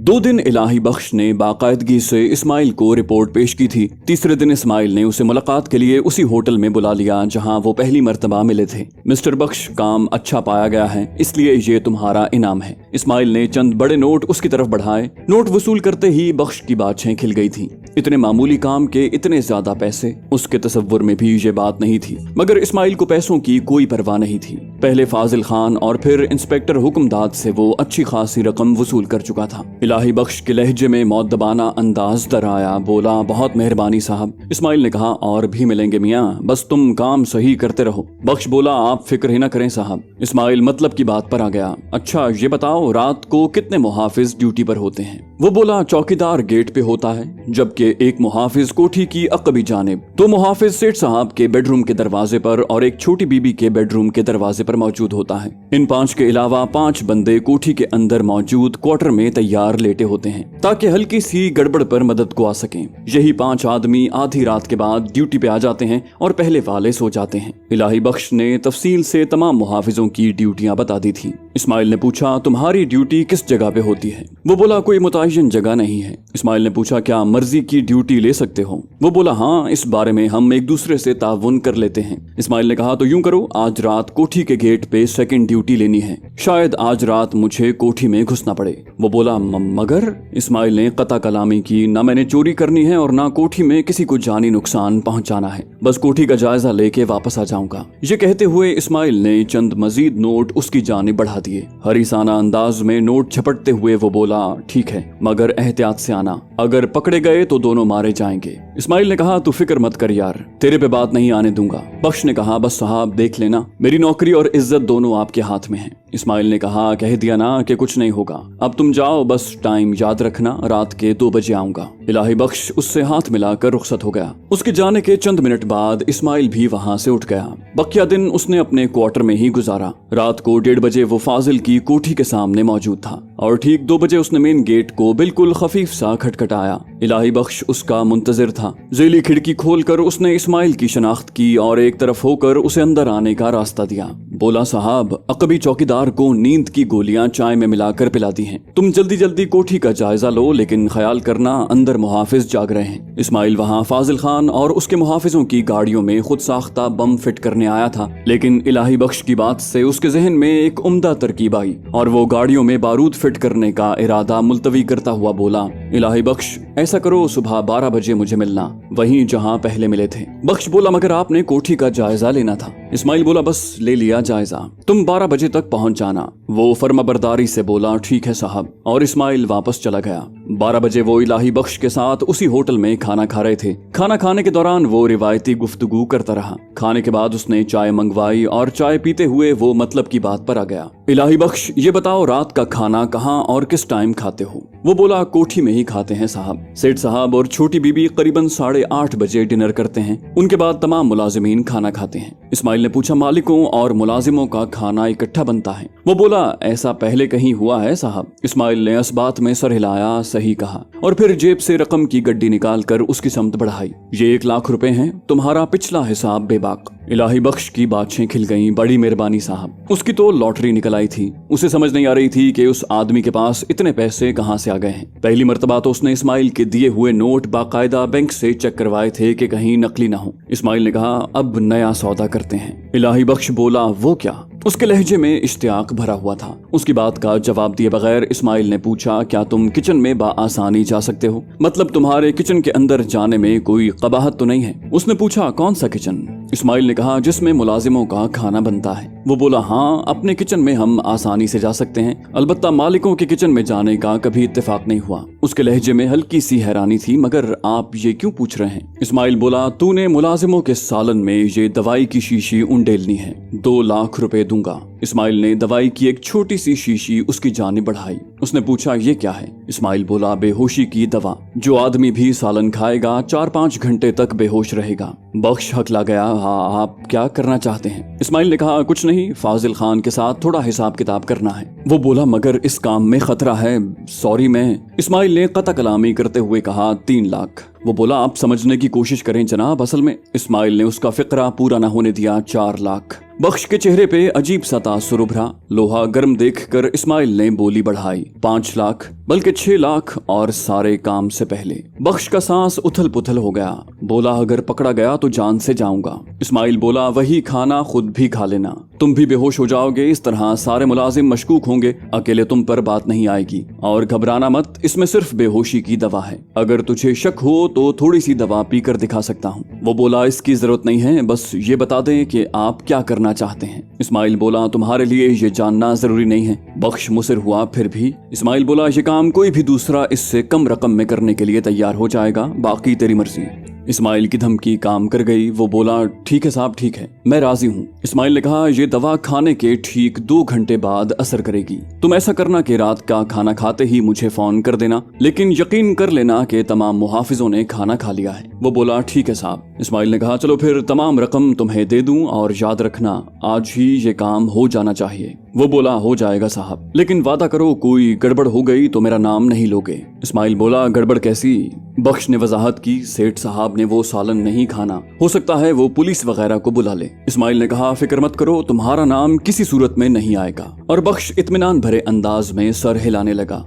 दो दिन इलाही बख्श ने बाकायदगी से इस्माइल को रिपोर्ट पेश की थी। तीसरे दिन इस्माइल ने उसे मुलाकात के लिए उसी होटल में बुला लिया जहां वो पहली मर्तबा मिले थे। मिस्टर बख्श, काम अच्छा पाया गया है, इसलिए ये तुम्हारा इनाम है। इस्माइल ने चंद बड़े नोट उसकी तरफ बढ़ाए। नोट वसूल करते ही बख्श की बातें खिल गई थी। इतने मामूली काम के इतने ज्यादा पैसे, उसके तसव्वुर में भी ये बात नहीं थी। मगर इस्माइल को पैसों की कोई परवाह नहीं थी। पहले फाजिल खान और फिर इंस्पेक्टर हुक्मदाद से वो अच्छी खासी रकम वसूल कर चुका था। इलाही बख्श के लहजे में मौद्दबाना अंदाज दर आया। बोला, बहुत मेहरबानी साहब। इस्माइल ने कहा, और भी मिलेंगे मियाँ, बस तुम काम सही करते रहो। बख्श बोला, आप फिक्र ही न करें साहब। इस्माइल मतलब की बात पर आ गया। अच्छा ये बताओ, रात को कितने मुहाफिज ड्यूटी पर होते हैं? वो बोला, चौकीदार गेट पे होता है, जबकि एक मुहाफिज कोठी की अकबी जानिब, दो मुहाफिज सेठ साहब के बेडरूम के दरवाजे पर और एक छोटी बीबी के बेडरूम के दरवाजे पर मौजूद होता है। इन 5 के अलावा 5 बंदे कोठी के अंदर मौजूद क्वार्टर में तैयार लेटे होते हैं ताकि हल्की सी गड़बड़ पर मदद को आ सकें। यही 5 आदमी आधी रात के बाद ड्यूटी पे आ जाते हैं और पहले वाले सो जाते हैं। इलाही बख्श ने तफसील से तमाम मुहाफिजों की ड्यूटियां बता दी थी। इस्माइल ने पूछा, तुम्हारी ड्यूटी किस जगह पे होती है? वो बोला, कोई मुतय्यन जगह नहीं है। इस्माइल ने पूछा, क्या मर्जी की ड्यूटी ले सकते हो? वो बोला, हाँ, इस बारे में हम एक दूसरे से ताउन कर लेते हैं। इस्माइल ने कहा, तो यूं करो, आज रात कोठी के गेट पे सेकंड ड्यूटी लेनी है। शायद आज रात मुझे कोठी में घुसना पड़े। वो बोला, मगर? इस्माइल ने कता कलामी की, ना मैंने चोरी करनी है और ना कोठी में किसी को जानी नुकसान पहुंचाना है, बस कोठी का जायजा लेके वापस आ जाऊंगा। ये कहते हुए इस्माइल ने चंद मजीद नोट उसकी जानिब बढ़ा दिए। हरीसाना अंदाज में नोट झपटते हुए वो बोला, ठीक है, मगर एहतियात से आना, अगर पकड़े गए तो दोनों मारे जाएंगे। इस्माइल ने कहा, तू फिक्र मत कर यार, तेरे पे बात नहीं आने दूंगा। बख्श ने कहा, बस साहब देख लेना, मेरी नौकरी और इज्जत दोनों आपके हाथ में है। इस्माइल ने कहा, कह दिया ना कि कुछ नहीं होगा, अब तुम जाओ, बस टाइम याद रखना, रात के 2 बजे आऊंगा। इलाही बख्श उससे हाथ मिलाकर रुखसत हो गया। उसके जाने के चंद मिनट बाद इस्माइल भी वहां से उठ गया। बकिया दिन उसने अपने क्वार्टर में ही गुजारा। रात को 1:30 बजे वो फाजिल की कोठी के सामने मौजूद था और ठीक 2 बजे उसने मेन गेट को बिल्कुल खफीफ सा खटखटाया। इलाही बख्श उसका मुंतजिर था। जेली खिड़की खोलकर उसने इस्माइल की शनाख्त की और एक तरफ होकर उसे अंदर आने का रास्ता दिया। बोला, साहब, अकबी चौकीदार को नींद की गोलियां चाय में मिलाकर पिला दी हैं। तुम जल्दी जल्दी कोठी का जायजा लो, लेकिन ख्याल करना अंदर मुहाफिज जाग रहे हैं। इस्माइल वहां फाजिल खान और उसके मुहाफिजों की गाड़ियों में खुद साख्ता बम फिट करने आया था, लेकिन इलाही बख्श की बात से उसके जहन में एक उम्दा तरकीब आई और वो गाड़ियों में बारूद फिट करने का इरादा मुलतवी करता हुआ बोला, इलाही बख्श, ऐसा करो, सुबह 12 बजे मुझे मिलना, वहीं जहां पहले मिले थे। बख्श बोला, मगर आपने कोठी का जायजा लेना था। इस्माइल बोला, बस ले लिया जायजा, तुम 12 बजे तक पहुंच जाना। वो फर्माबरदारी से बोला, ठीक है साहब, और इस्माइल वापस चला गया। 12 बजे वो इलाही बख्श के साथ उसी होटल में खाना खा रहे थे। खाना खाने के दौरान वो रिवायती गुफ्तगू करता रहा। खाने के बाद उसने चाय मंगवाई और चाय पीते हुए वो मतलब की बात पर आ गया। इलाही बख्श, ये बताओ, रात का खाना कहाँ और किस टाइम खाते हो? वो बोला, कोठी में ही खाते हैं साहब। सेठ साहब और छोटी बीबी करीबन 8:30 बजे डिनर करते हैं, उनके बाद तमाम मुलाजिमीन खाना खाते हैं। इस्माइल ने पूछा, मालिकों और मुलाजिमों का खाना इकट्ठा बनता है? वो बोला, ऐसा पहले कहीं हुआ है साहब? इस्माइल ने इस बात में सर हिलाया, सही कहा, और फिर जेब से रकम की गड्डी निकाल कर उसकी समत बढ़ाई। ये 1 लाख रुपए हैं, तुम्हारा पिछला हिसाब बेबाक। इलाही बख्श की बातें खिल गईं, बड़ी मेहरबानी साहब। उसकी तो लॉटरी निकल आई थी। उसे समझ नहीं आ रही थी कि उस आदमी के पास इतने पैसे कहां से आ गए हैं। पहली मर्तबा तो उसने इस्माइल के दिए हुए नोट बाकायदा बैंक से चेक करवाए थे कि कहीं नकली ना हो। इस्माइल ने कहा, अब नया सौदा करते हैं। इलाही बख्श बोला, वो क्या? उसके लहजे में इश्तियाक भरा हुआ था। उसकी बात का जवाब दिए बगैर इस्माइल ने पूछा, क्या तुम किचन में बाआसानी जा सकते हो? मतलब तुम्हारे किचन के अंदर जाने में कोई कबाहत तो नहीं है? उसने पूछा, कौन सा किचन? इस्माइल ने कहा, जिसमें मुलाजिमों का खाना बनता है। वो बोला, हाँ, अपने किचन में हम आसानी से जा सकते हैं, अलबत्ता मालिकों के किचन में जाने का कभी इत्तेफाक नहीं हुआ। उसके लहजे में हल्की सी हैरानी थी, मगर आप ये क्यों पूछ रहे हैं? इस्माइल बोला, तूने मुलाजिमों के सालन में ये दवाई की शीशी उंडेलनी है, 2 लाख रुपए दूंगा। इस्माइल ने दवाई की एक छोटी सी शीशी उसकी जानिब बढ़ाई। उसने पूछा, ये क्या है? इस्माइल बोला, बेहोशी की दवा। जो आदमी भी सालन खाएगा 4-5 घंटे तक बेहोश रहेगा। बख्श हकला गया, हाँ, आप क्या करना चाहते हैं? इस्माइल ने कहा, कुछ नहीं, फाजिल खान के साथ थोड़ा हिसाब किताब करना है। वो बोला, मगर इस काम में खतरा है, सॉरी मैं। इस्माइल ने कता कलामी करते हुए कहा, 3 लाख। वो बोला आप समझने की कोशिश करें जनाब, असल में। इस्माइल ने उसका फिक्रा पूरा न होने दिया। 4 लाख। बख्श के चेहरे पे अजीब सा तासुर उभरा। लोहा गर्म देखकर इस्माइल ने बोली बढ़ाई। 5 लाख, बल्कि 6 लाख, और सारे काम से पहले। बख्श का सांस उथल पुथल हो गया। बोला अगर पकड़ा गया तो जान से जाऊंगा। इस्माइल बोला वही खाना खुद भी खा लेना, तुम भी बेहोश हो जाओगे। इस तरह सारे मुलाजिम मशकूक होंगे, अकेले तुम पर बात नहीं आएगी। और घबराना मत, इसमें सिर्फ बेहोशी की दवा है। अगर तुझे शक हो तो थोड़ी सी दवा पीकर दिखा सकता हूँ। वो बोला इसकी जरूरत नहीं है, बस ये बता दें कि आप क्या करना चाहते हैं। इस्माइल बोला तुम्हारे लिए ये जानना जरूरी नहीं है। बख्श मुसिर हुआ फिर भी। इस्माइल बोला ये काम कोई भी दूसरा इससे कम रकम में करने के लिए तैयार हो जाएगा, बाकी तेरी मर्जी। इस्माइल की धमकी काम कर गई। वो बोला ठीक है साहब, ठीक है, मैं राजी हूँ। इस्माइल ने कहा ये दवा खाने के ठीक 2 घंटे बाद असर करेगी। तुम ऐसा करना कि रात का खाना खाते ही मुझे फोन कर देना, लेकिन यकीन कर लेना कि तमाम मुहाफिजों ने खाना खा लिया है। वो बोला ठीक है साहब। इस्माइल ने कहा चलो फिर तमाम रकम तुम्हें दे दूं, और याद रखना आज ही ये काम हो जाना चाहिए। वो बोला हो जाएगा साहब, लेकिन वादा करो कोई गड़बड़ हो गई तो मेरा नाम नहीं लोगे। इस्माइल बोला गड़बड़ कैसी? बख्श ने वजाहत की सेठ साहब ने वो सालन नहीं खाना, हो सकता है वो पुलिस वगैरह को बुला ले। इस्माइल ने कहा फिक्र मत करो, तुम्हारा नाम किसी सूरत में नहीं आएगा। और बख्श इत्मीनान भरे अंदाज में सर हिलाने लगा।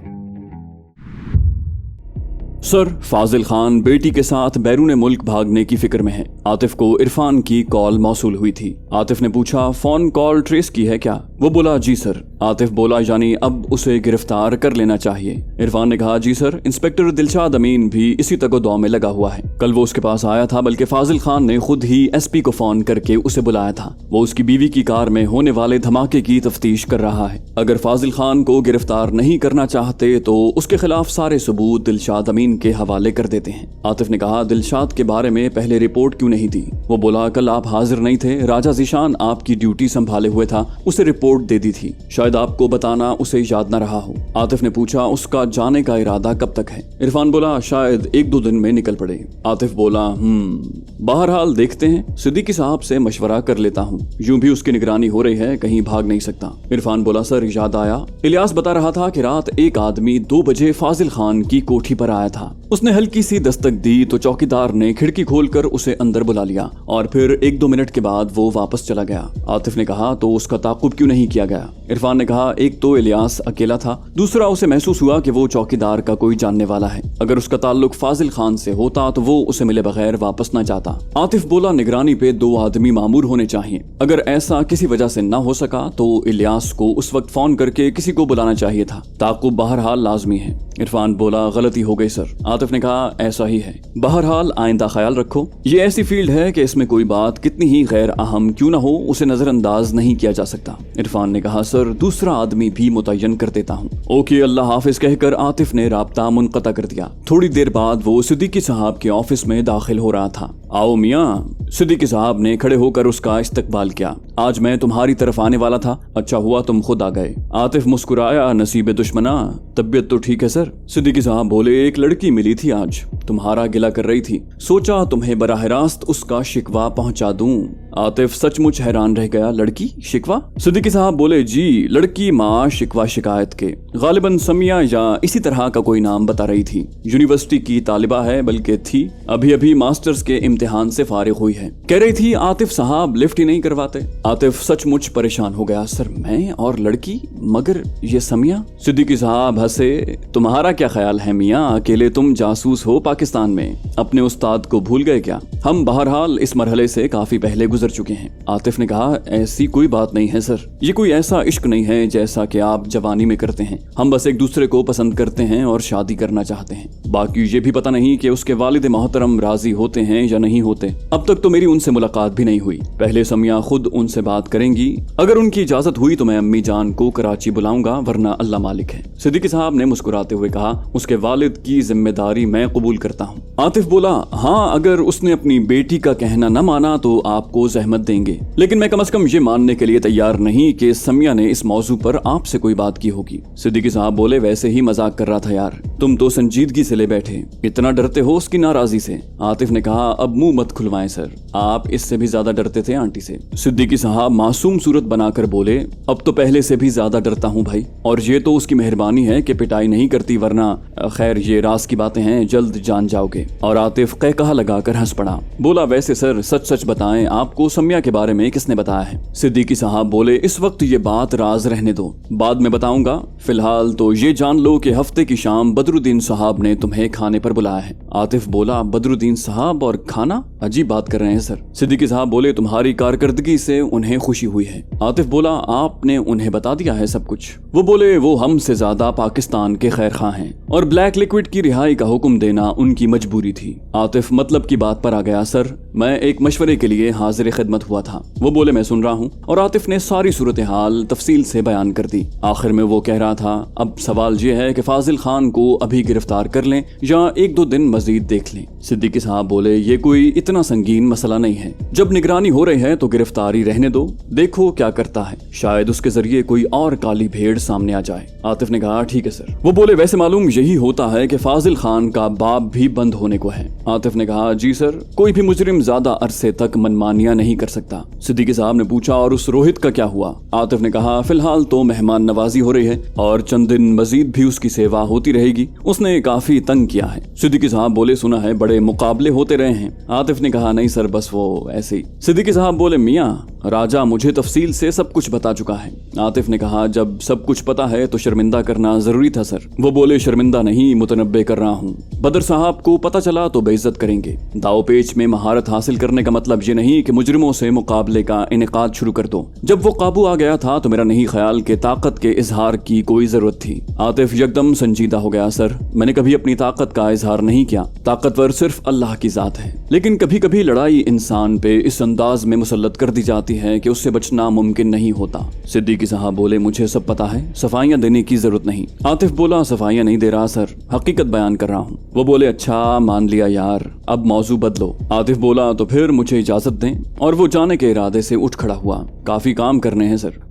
सर फाजिल खान बेटी के साथ बैरून मुल्क भागने की फिक्र में है। आतिफ को इरफान की कॉल मौसूल हुई थी। आतिफ ने पूछा फोन कॉल ट्रेस की है क्या? वो बोला जी सर। आतिफ बोला यानी अब उसे गिरफ्तार कर लेना चाहिए। इरफान ने कहा जी सर, इंस्पेक्टर दिलशाद अमीन भी इसी तगोदौ में लगा हुआ है। कल वो उसके पास आया था, बल्कि फाजिल खान ने खुद ही एसपी को फोन करके उसे बुलाया था। वो उसकी बीवी की कार में होने वाले धमाके की तफ्तीश कर रहा है। अगर फाजिल खान को गिरफ्तार नहीं करना चाहते तो उसके खिलाफ सारे सबूत दिलशाद अमीन के हवाले कर देते हैं। आतिफ ने कहा दिलशाद के बारे में पहले रिपोर्ट क्यों नहीं दी? वो बोला कल आप हाजिर नहीं थे, राजा ज़ीशान आपकी ड्यूटी संभाले हुए था, उसे रिपोर्ट दे दी थी, शायद आपको बताना उसे याद न रहा हो। आतिफ ने पूछा उसका जाने का इरादा कब तक है? इरफान बोला शायद 1-2 दिन में निकल पड़े। आतिफ बोला बहरहाल देखते हैं, सिद्दीकी साहब से मशवरा कर लेता हूँ, यूं भी उसकी निगरानी हो रही है, कहीं भाग नहीं सकता। इरफान बोला सर याद आया, इलियास बता रहा था कि रात एक आदमी 2 बजे फाजिल खान की कोठी पर आया था। उसने हल्की सी दस्तक दी तो चौकीदार ने खिड़की खोलकर उसे अंदर बुला लिया और फिर 1-2 मिनट के बाद वो वापस चला गया। आतिफ ने कहा तो उसका ताकुब क्यों नहीं किया गया? इरफान ने कहा एक तो इलियास अकेला था, दूसरा उसे महसूस हुआ कि वो चौकीदार का कोई जानने वाला है। अगर उसका ताल्लुक फाजिल खान से होता तो वो उसे मिले बगैर वापस न जाता। आतिफ बोला निगरानी पे 2 आदमी मामूर होने चाहिए। अगर ऐसा किसी वजह से न हो सका तो इलियास को उस वक्त फोन करके किसी को बुलाना चाहिए था। ताकुब बहरहाल लाजमी है। इरफान बोला गलती हो गई सर। आतिफ ने कहा ऐसा ही है, बहरहाल आइंदा ख्याल रखो। ये ऐसी फील्ड है कि इसमें कोई बात कितनी ही गैर अहम क्यों न हो उसे नजरअंदाज नहीं किया जा सकता। इरफान ने कहा सर दूसरा आदमी भी मुतय्यन कर देता हूँ। ओके अल्लाह हाफिज कहकर आतिफ ने राब्ता मुनक़ता कर दिया। थोड़ी देर बाद वो सिद्दीकी साहब के ऑफिस में दाखिल हो रहा था। आओ मियाँ, सिद्दीकी साहब ने खड़े होकर उसका इस्तकबाल किया। आज मैं तुम्हारी तरफ आने वाला था, अच्छा हुआ तुम खुद आ गए। आतिफ मुस्कुराया, नसीब दुश्मना, तबीयत तो ठीक है सर? सिद्दीकी साहब बोले एक लड़की मिली थी आज, तुम्हारा गिला कर रही थी, सोचा तुम्हें बराह रास्त उसका शिकवा पहुंचा दूं। आतिफ सचमुच हैरान रह गया, लड़की शिकवा? सिद्दीकी साहब बोले जी लड़की माँ शिकवा शिकायत के, गालिबन समिया या इसी तरह का कोई नाम बता रही थी। यूनिवर्सिटी की तालिबा है, बल्कि थी, अभी अभी मास्टर्स के इम्तिहान से फारिग हुई है। कह रही थी आतिफ साहब लिफ्ट ही नहीं करवाते। आतिफ सचमुच परेशान हो गया, सर मैं और लड़की, मगर ये समिया? सिद्दीकी साहब हंसे, तुम्हारा क्या ख्याल है मियाँ, अकेले तुम जासूस हो पाकिस्तान में, अपने उस्ताद को भूल गए क्या? हम बहरहाल इस मरहले से काफी पहले गुजर चुके हैं। आतिफ ने कहा ऐसी कोई बात नहीं है सर, ये कोई ऐसा इश्क नहीं है जैसा कि आप जवानी में करते हैं। हम बस एक दूसरे को पसंद करते हैं और शादी करना चाहते हैं। बाकी ये भी पता नहीं कि उसके वालिद मोहतरम राजी होते हैं या नहीं होते। अब तक तो मेरी उनसे मुलाकात भी नहीं हुई। पहले समिया खुद उनसे बात करेंगी, अगर उनकी इजाजत हुई तो मैं अम्मी जान को कराची बुलाऊंगा, वरना अल्लाह मालिक है। सिद्दीकी साहब ने मुस्कुराते हुए कहा उसके वालिद की जिम्मेदारी मैं कबूल करता हूँ। आतिफ बोला हाँ, अगर उसने अपनी बेटी का कहना न माना तो आपको जहमत देंगे, लेकिन मैं कम से कम ये मानने के लिए तैयार नहीं कि समिया ने इस मौजू पर आपसे कोई बात की होगी। सिद्दीकी साहब बोले, वैसे ही मजाक कर रहा था यार, तुम तो संजीदगी से ले बैठे, इतना डरते हो उसकी नाराजगी से। आतिफ ने कहा, अब मुंह मत खुलवाएं सर, आप इससे भी ज्यादा डरते थे आंटी से। सिद्दीकी साहब मासूम सूरत बनाकर बोले, अब तो पहले से भी ज्यादा डरता हूँ भाई, और ये तो उसकी मेहरबानी है कि पिटाई नहीं करती, वरना खैर ये राज की बातें हैं, जल्द जान जाओगे। और आतिफ कहकहा लगाकर हंस पड़ा। बोला, वैसे सर सच सच बताएं, आपको सम्या के बारे में किसने बताया है? सिद्दीकी साहब बोले, इस वक्त ये बात राज रहने दो, बाद में बताऊंगा, फिलहाल तो ये जान लो कि हफ्ते की शाम बदरुद्दीन साहब ने तुम्हें खाने पर बुलाया है। आतिफ बोला, बदरुद्दीन साहब और खाना? अजीब बात कर रहे हैं सर। सिद्दीकी साहब बोले, तुम्हारी कारकर्दगी से उन्हें खुशी हुई है। आतिफ बोला, आपने उन्हें बता दिया है सब कुछ? वो बोले, वो हमसे ज्यादा पाकिस्तान के खैर खां हैं और ब्लैक लिक्विड की रिहाई का हुक्म देना उनकी मजबूरी थी। आतिफ मतलब की बात पर आ गया, सर मैं एक मशवरे के लिए हाजिर खिदमत हुआ था। वो बोले, मैं सुन रहा हूँ। और आतिफ ने सारी सूरत हाल तफसील से बयान कर दी। आखिर में वो कह रहा था, अब सवाल ये है कि फाजिल खान को अभी गिरफ्तार कर लें या एक दो दिन मजीद देख लें। सिद्दीकी साहब बोले, ये कोई इतना संगीन मसला नहीं है, जब निगरानी हो रही है तो गिरफ्तारी रहने दो, देखो क्या करता है, शायद उसके जरिए कोई और काली भेड़ सामने आ जाए। आतिफ ने कहा, ठीक है सर। वो बोले, वैसे मालूम यही होता है कि फाजिल खान का बाप भी बंद होने को है। आतिफ ने कहा, जी सर, कोई भी मुजरिम ज्यादा अरसे तक मनमानियां नहीं कर सकता। सिद्दीकी साहब ने पूछा, और उस रोहित का क्या हुआ? आतिफ ने कहा, फिलहाल तो मेहमान नवाजी हो रही है और चंद दिन मजीद भी उसकी सेवा होती रहेगी, उसने काफी तंग किया है। सिद्दीकी साहब बोले, सुना है बड़े मुकाबले होते रहे हैं। आतिफ ने कहा, नहीं सर, बस वो ऐसे ही। सिद्दीकी साहब बोले, मियां राजा मुझे तफसील से सब कुछ बता चुका है। आतिफ ने कहा, जब सब कुछ पता है तो शर्मिंदा करना जरूरी था सर। वो बोले, शर्मिंदा नहीं, मुतनब्बे कर रहा हूँ। बदर साहब को पता चला तो बेइज्जत करेंगे। दाव पेच में महारत हासिल करने का मतलब ये नहीं कि मुजरिमों से मुकाबले का इनेकाद शुरू कर दो। जब वो काबू आ गया था तो मेरा नहीं ख्याल कि ताकत के इजहार की कोई जरूरत थी। आतिफ यकदम संजीदा हो गया, सर मैंने कभी अपनी ताकत का इजहार नहीं किया, ताकतवर सिर्फ अल्लाह की जात है, लेकिन कभी कभी लड़ाई इंसान पे इस अंदाज में मुसल्लत कर दी जाती है कि उससे बचना मुमकिन नहीं होता। सिद्दीकी साहब बोले, मुझे सब पता है, सफाइयां देने की जरूरत नहीं। आतिफ बोला, सफाइयां नहीं दे रहा सर, हकीकत बयान कर रहा हूँ। वो बोले, अच्छा मान लिया यार, अब मौजू बदलो। आतिफ बोला, तो फिर मुझे इजाजत दें। और वो जाने के इरादे से उठ खड़ा हुआ, काफी काम करने हैं सर।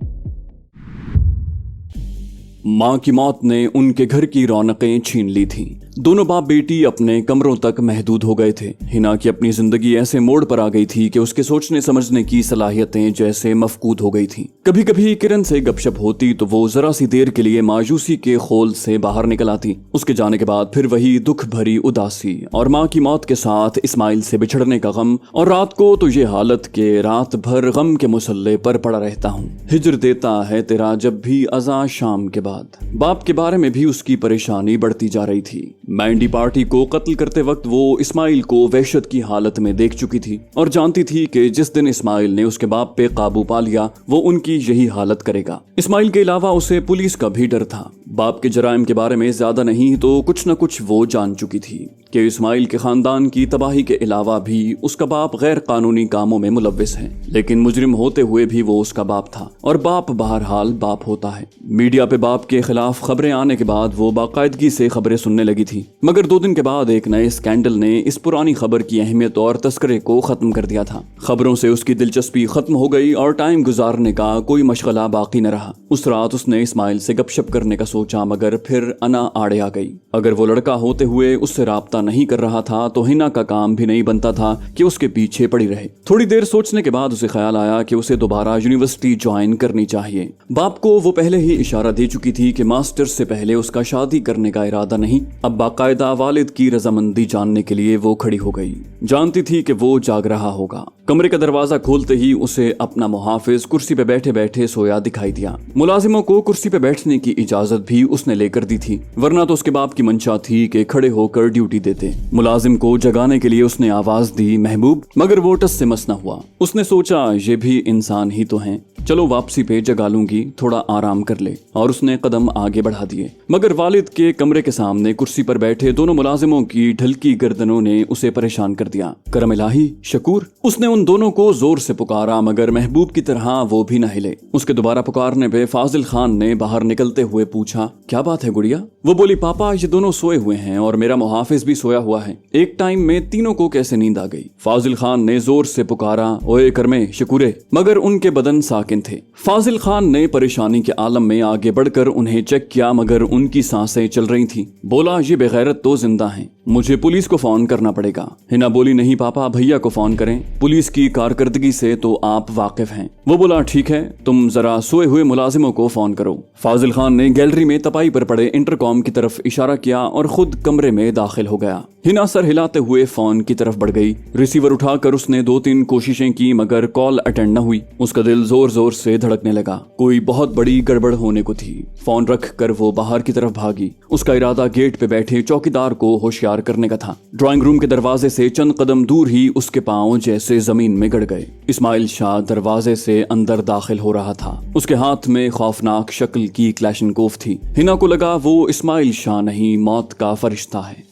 माँ की मौत ने उनके घर की रौनकें छीन ली थीं। दोनों बाप बेटी अपने कमरों तक महदूद हो गए थे। हिना की अपनी जिंदगी ऐसे मोड़ पर आ गई थी कि उसके सोचने समझने की सलाहियतें जैसे मफकूद हो गई थीं। कभी कभी किरण से गपशप होती तो वो जरा सी देर के लिए मायूसी के खोल से बाहर निकल आती। उसके जाने के बाद फिर वही दुख भरी उदासी और माँ की मौत के साथ इस्माइल से बिछड़ने का गम, और रात को तो ये हालत के रात भर गम के मुसल्ले पर पड़ा रहता हूँ। हिजर देता है तेरा जब भी अज़ां शाम के बाद। बाप के बारे में भी उसकी परेशानी बढ़ती जा रही थी। मैंडी पार्टी को कत्ल करते वक्त वो इस्माइल को वहशत की हालत में देख चुकी थी और जानती थी कि जिस दिन इस्माइल ने उसके बाप पे काबू पा लिया वो उनकी यही हालत करेगा। इस्माइल के अलावा उसे पुलिस का भी डर था। बाप के जराइम के बारे में ज्यादा नहीं तो कुछ न कुछ वो जान चुकी थी कि इस्माइल के खानदान की तबाही के अलावा भी उसका बाप गैर कानूनी कामों में मुलव्विस है, लेकिन मुजरिम होते हुए भी वो उसका बाप था और बाप बहरहाल बाप होता है। मीडिया पे बाप के खिलाफ खबरें आने के बाद वो बाकायदगी से खबरें सुनने लगी थी, मगर 2 दिन के बाद एक नए स्कैंडल ने इस पुरानी खबर की अहमियत और तस्करे को खत्म कर दिया था। खबरों से उसकी दिलचस्पी खत्म हो गई और टाइम गुजारने का कोई मशगला बाकी न रहा। उस रात उसने इस्माइल से गपशप करने का सोचा, मगर फिर अना आड़े आ गई। अगर वो लड़का होते हुए उससे राब्ता नहीं कर रहा था तो हिना का काम भी नहीं बनता था कि उसके पीछे पड़ी रहे। थोड़ी देर सोचने के बाद उसे ख्याल आया कि उसे दोबारा यूनिवर्सिटी ज्वाइन करनी चाहिए। बाप को वो पहले ही इशारा दे चुकी थी कि मास्टर्स से पहले उसका शादी करने का इरादा नहीं। अब बाकायदा वालिद की रजामंदी जानने के लिए वो खड़ी हो गई। जानती थी कि वो जाग रहा होगा। कमरे का दरवाजा खोलते ही उसे अपना मुहाफिज कुर्सी पे बैठे बैठे सोया दिखाई दिया। मुलाजिमों को कुर्सी पे बैठने की इजाजत भी उसने लेकर दी थी, वरना तो उसके बाप की मंशा थी कि खड़े होकर ड्यूटी देते। मुलाजिम को जगाने के लिए उसने आवाज दी, महबूब, मगर वो टस से मस न हुआ। उसने सोचा ये भी इंसान ही तो हैं, चलो वापसी पे जगा लूंगी, थोड़ा आराम कर ले, और उसने कदम आगे बढ़ा दिए। मगर वालिद के कमरे के सामने कुर्सी पर बैठे दोनों मुलाजिमों की ढलकी गर्दनों ने उसे परेशान कर दिया। करम इलाही, शकूर। उसने उन दोनों को जोर से पुकारा, मगर महबूब की तरह वो भी न हिले। उसके दोबारा पुकारने पे फाजिल खान ने बाहर निकलते हुए पूछा, पूछा, क्या बात है गुड़िया? वो बोली, पापा ये दोनों सोए हुए हैं और मेरा मुहाफिज भी सोया हुआ है। एक टाइम में तीनों को कैसे नींद आ गई? फाजिल खान ने जोर से पुकारा, ओए करमे शकूरे, मगर उनके बदन साकिन थे। फाजिल खान ने परेशानी के आलम में आगे बढ़कर उन्हें चेक किया, मगर उनकी सांसें चल रही थी। बोला, ये बेगैरत तो जिंदा हैं, मुझे पुलिस को फोन करना पड़ेगा। हिना बोली, नहीं पापा, भैया को फोन करें, पुलिस की कारकर्दगी से तो आप वाकिफ हैं। वो बोला, ठीक है, तुम जरा सोए हुए मुलाजिमों को फोन करो। फाजिल खान ने गैलरी में तपाई पर पड़े इंटरकॉम की तरफ इशारा किया और खुद कमरे में दाखिल हो गया। हिना सर हिलाते हुए फोन की तरफ बढ़ गई। रिसीवर उठाकर उसने 2-3 कोशिशें की, मगर कॉल अटेंड न हुई। उसका दिल जोर जोर से धड़कने लगा। कोई बहुत बड़ी गड़बड़ होने को थी। फोन रख कर वो बाहर की तरफ भागी। उसका इरादा गेट पे बैठे चौकीदार को होशियार करने का था। ड्राइंग रूम के दरवाजे से चंद कदम दूर ही उसके पांव जैसे जमीन में गड़ गए। इस्माइल शाह दरवाजे से अंदर दाखिल हो रहा था। उसके हाथ में खौफनाक शक्ल की क्लैशनकोफ थी। हिना को लगा वो इस्माइल शाह नहीं, मौत का फरिश्ता है।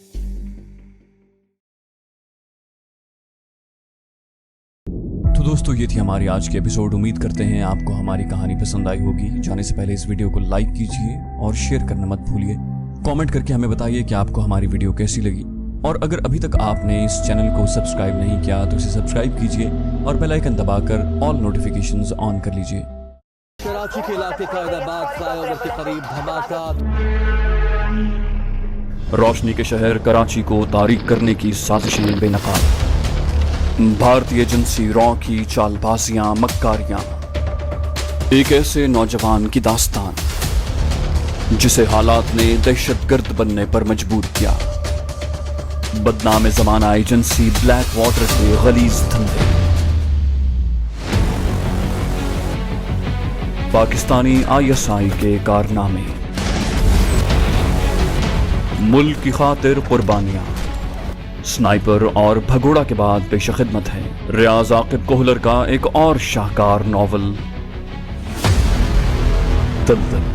तो दोस्तों, ये थी हमारी आज की एपिसोड। उम्मीद करते हैं आपको हमारी कहानी पसंद आई होगी। जाने से पहले इस वीडियो को लाइक कीजिए और शेयर करना मत भूलिए। कमेंट करके हमें बताइए कि आपको हमारी वीडियो कैसी लगी। और अगर अभी तक आपने इस चैनल को सब्सक्राइब नहीं किया तो इसे सब्सक्राइब कीजिए और बेल आइकन दबाकर ऑल नोटिफिकेशंस ऑन कर लीजिए। कराची के इलाके का इलाहाबाद फ्लाईओवर के करीब धमाका। रोशनी के शहर कराची को तारीक करने की साजिशें बेनकाब। भारतीय एजेंसी रॉ की चालबाजियां, मक्कारियां। एक ऐसे नौजवान की दास्तान जिसे हालात ने दहशतगर्द बनने पर मजबूर किया। बदनाम ज़माना एजेंसी ब्लैक वाटर के गलीज धंधे। पाकिस्तानी ISI के कारनामे। मुल्क की खातिर कुर्बानियां। स्नाइपर और भगोड़ा के बाद पेश खिदमत है रियाज आकिब कोहलर का एक और शाहकार नॉवल दलदल।